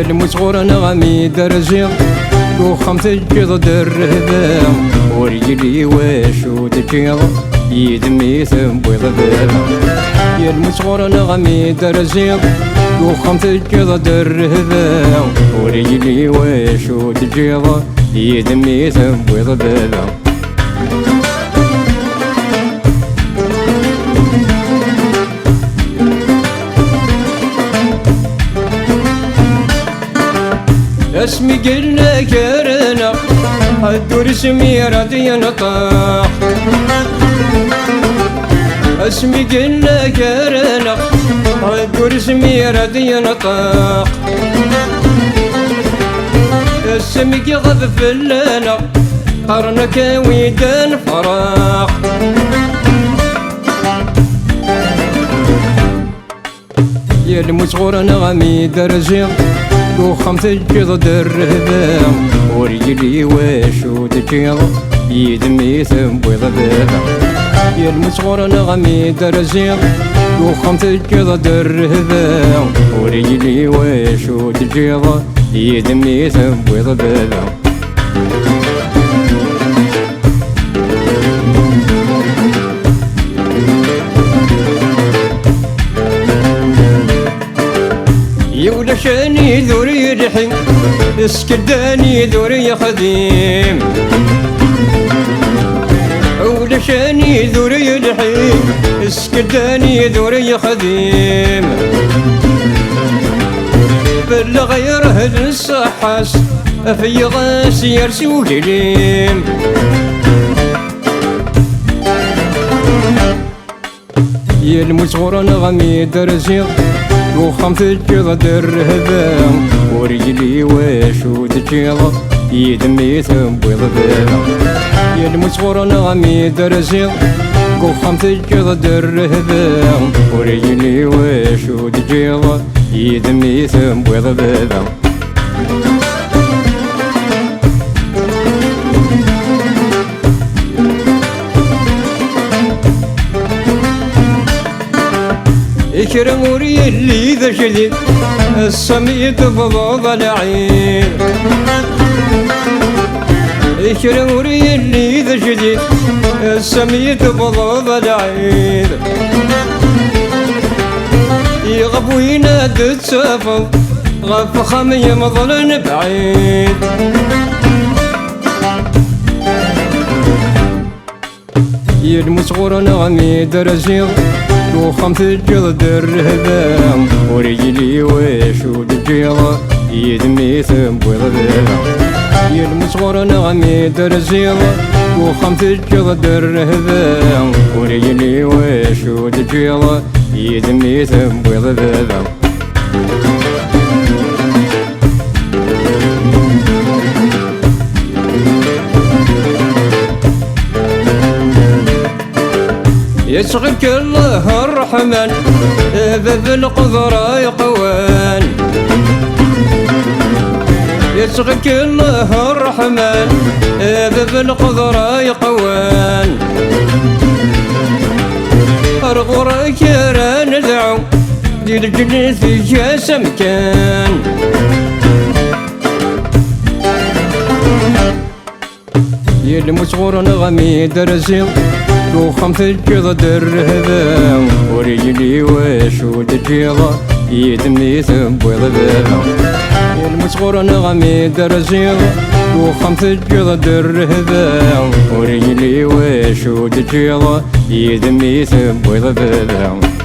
المسغور نغمي درجي وخم تجد درهبا ورجلي واشو تجيض يدمي ثنبويض بابا يا المسغور نغمي درجي وخم تجد درهبا ورجلي واشو تجيض يدمي ثنبويض بابا اسمي قلنا كرنا الدور اسمي راضي نطاح اسمي قلنا كرنا الدور اسمي راضي نطاح اسمي يغضب لنا قرنك ويدان فراق يا المسغور نغمي درجي وخم تجد درهبا ورجلي واشو تجيض يدمي ثنبويض بابا يا المسغور نغمي درجي وخم تجد درهبا ورجلي واشو تجيض يدمي ثنبويض بابا يولا شاني ذوري رحيم اسكداني ذوري خديم ولا شاني ذوري رحيم اسكداني ذوري خديم بالغير هد الصحاس في غاس يرسي وقليم يا المسغور نغمي درزيض وخم تجد درهبا ورجلي واشو تجيض يدمي ثنبويض بابا يا المسغور نغمي درزيض وخم تجد درهبا ورجلي واشو تجيض يدمي ثنبويض بابا يكرم وري اللي ذا جديد السميد بضوض العين يكرم وري اللي ذا جديد السميد بضوض العين يغب وينادى تسافر غف خمي مظلن بعيد يا المسغور نغمي درزيض وخم تجد درهبا ورجلي واشو تجيض يدمي ثنبويض بابا يا المسغور نغمي درزيض وخم تجد درهبا ورجلي واشو تجيض يدمي ثنبويض بابا يشغلك الله الرحمن باب القدرة يقوان يشغلك الله الرحمن باب القدرة يقوان أرغرك يا ندعو دير الجنة في جاس مكان يا المسغور نغمي درزيض وخم تجد درهبا ورجلي واشو تجيض يدمي ثنبويض بابا يا المسغور نغمي درزيض وخم تجد درهبا ورجلي واشو تجيض يدمي ثنبويض بابا